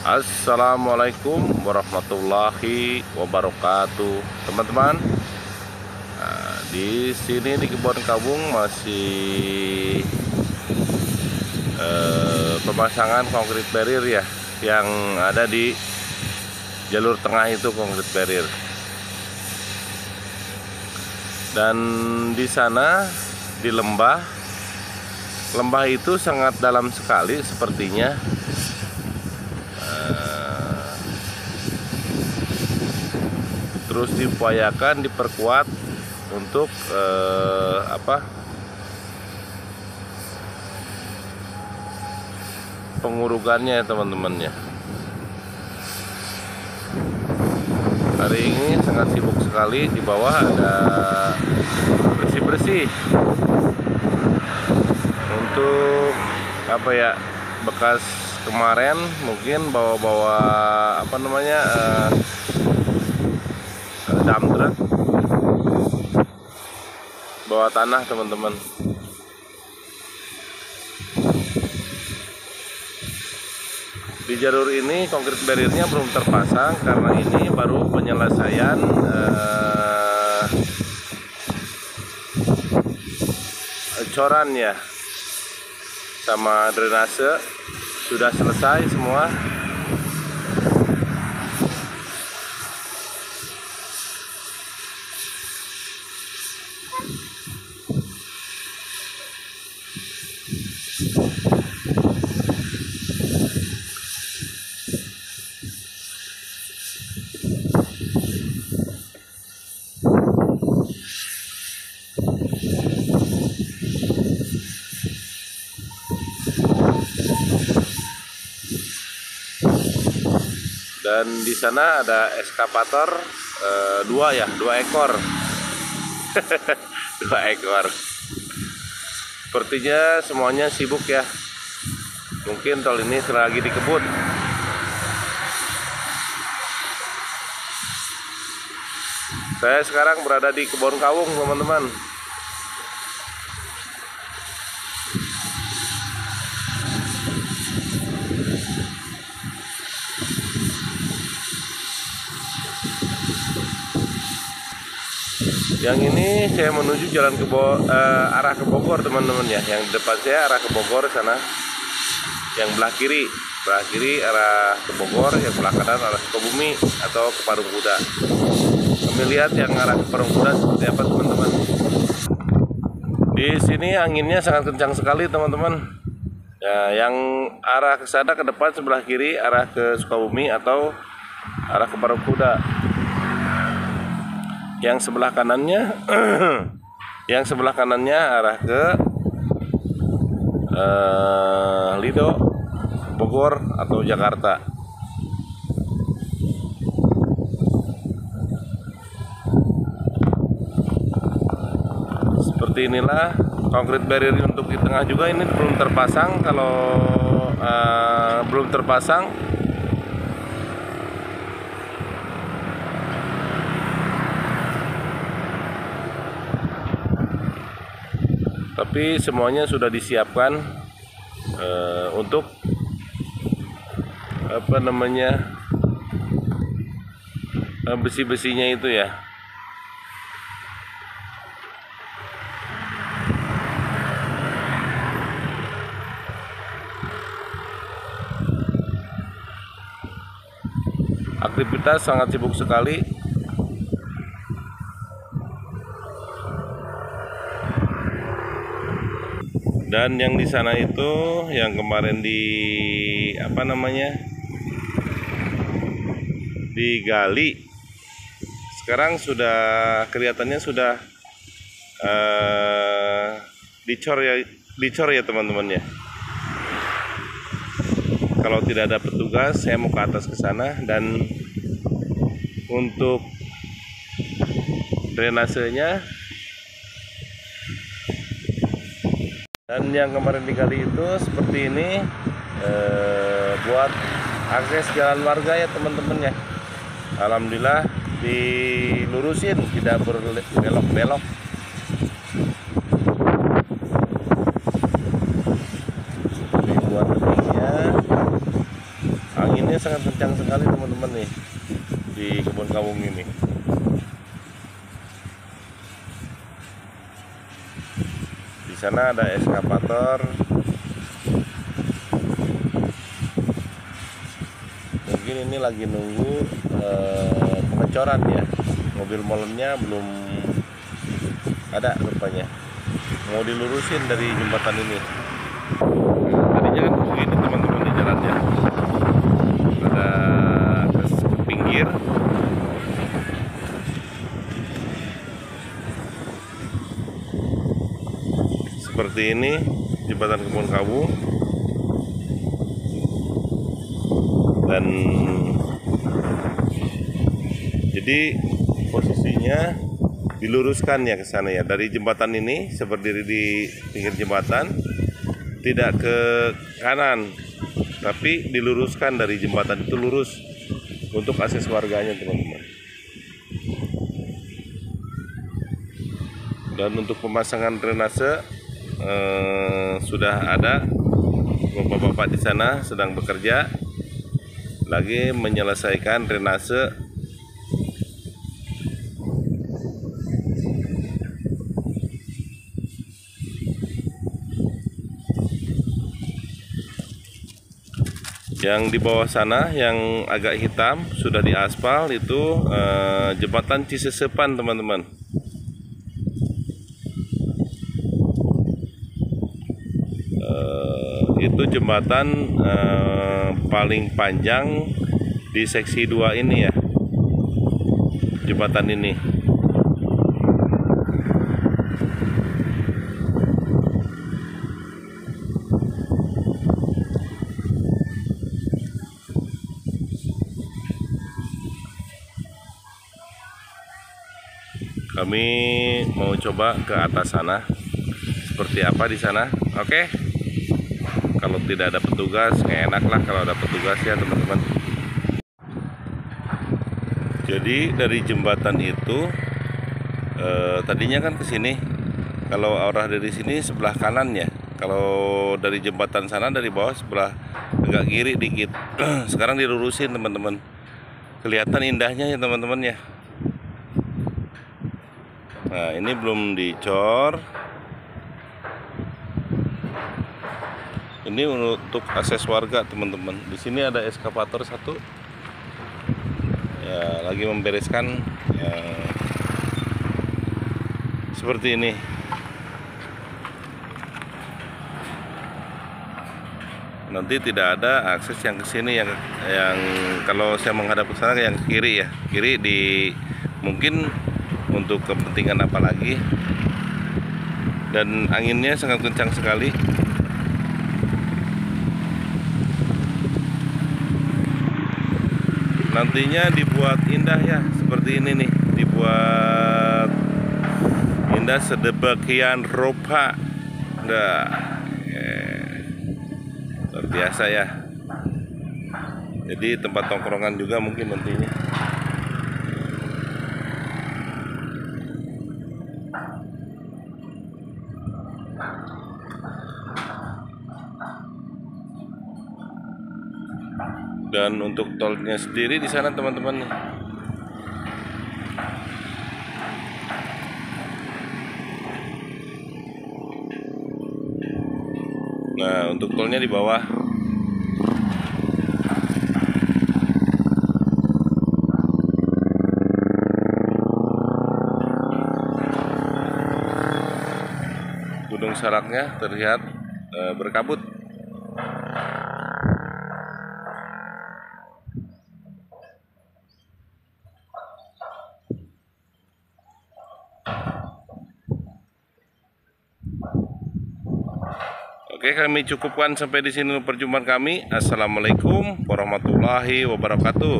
Assalamualaikum warahmatullahi wabarakatuh, teman-teman. Di sini di Kebon Kawung masih pemasangan konkrit barrier ya, yang ada di jalur tengah itu konkrit barrier. Dan di sana di lembah itu sangat dalam sekali sepertinya. Terus diupayakan diperkuat untuk pengurugannya ya teman-teman ya. Hari ini sangat sibuk sekali, di bawah ada bersih-bersih untuk bekas kemarin mungkin bawa-bawa dump truck, bawa tanah teman-teman. Di jalur ini konkrit barriernya belum terpasang karena ini baru penyelesaian coran ya, sama drainase sudah selesai semua. Dan di sana ada eskavator dua ekor. 2 ekor. Sepertinya semuanya sibuk ya. Mungkin tol ini lagi dikebut. Saya sekarang berada di Kebon Kawung, teman-teman. Yang ini saya menuju jalan arah ke Bogor, teman-teman ya. Yang di depan saya arah ke Bogor sana. Yang belah kiri arah ke Bogor, yang belah kanan arah ke Sukabumi atau ke Parung Kuda. Kami lihat yang arah ke Parung Kuda seperti apa, teman-teman. Di sini anginnya sangat kencang sekali, teman-teman. Ya, yang arah ke sana ke depan sebelah kiri arah ke Sukabumi atau arah ke Parung Kuda. Yang sebelah kanannya arah ke Lido, Bogor atau Jakarta. Seperti inilah konkrit barrier untuk di tengah juga ini belum terpasang. Kalau belum terpasang, tapi semuanya sudah disiapkan untuk besi-besinya itu ya. Aktivitas sangat sibuk sekali. Dan yang di sana itu yang kemarin digali, sekarang sudah kelihatannya sudah dicor ya teman-teman ya. Kalau tidak ada petugas, saya mau ke atas ke sana. Dan untuk drainasenya, dan yang kemarin digali itu seperti ini, buat akses jalan warga ya teman-teman ya. Alhamdulillah dilurusin, tidak berbelok-belok. anginnya sangat kencang sekali teman-teman nih di kebun kawung ini. Di sana ada eskavator. Mungkin ini lagi nunggu pengecoran ya. Mobil molennya belum ada rupanya. Mau dilurusin dari jembatan ini. Tadinya kan begini teman-teman di jalannya. Ada ke pinggir. Seperti ini jembatan Kebun Kawung. Dan jadi posisinya diluruskan ya ke sana ya, dari jembatan ini berdiri di pinggir jembatan, tidak ke kanan tapi diluruskan dari jembatan itu lurus untuk akses warganya teman-teman. Dan untuk pemasangan drainase sudah ada, bapak-bapak di sana sedang bekerja lagi menyelesaikan drainase. Yang di bawah sana yang agak hitam sudah diaspal, itu jembatan Cisesepan teman-teman. Itu jembatan paling panjang di seksi 2 ini ya, jembatan ini. Kami mau coba ke atas sana, seperti apa di sana. Oke. Kalau tidak ada petugas, nggak enak lah kalau ada petugas ya teman-teman. Jadi dari jembatan itu tadinya kan ke sini. Kalau arah dari sini sebelah kanan ya. Kalau dari jembatan sana dari bawah sebelah agak kiri dikit. Sekarang dilurusin teman-teman. Kelihatan indahnya ya teman-teman ya. Nah, ini belum dicor. Ini untuk akses warga teman-teman. Di sini ada eskavator satu. Ya, lagi membereskan seperti ini. Nanti tidak ada akses yang ke sini, yang kalau saya menghadap ke sana yang kiri ya. Kiri di mungkin untuk kepentingan apa lagi. Dan anginnya sangat kencang sekali. Nantinya dibuat indah ya, seperti ini nih, dibuat indah sedebakian rupa. Nah, luar biasa ya. Jadi tempat tongkrongan juga mungkin nantinya. Dan untuk tolnya sendiri di sana teman-teman. Nah, untuk tolnya di bawah. Gunung Salaknya terlihat berkabut. Oke, kami cukupkan sampai di sini perjumpaan kami. Assalamualaikum warahmatullahi wabarakatuh.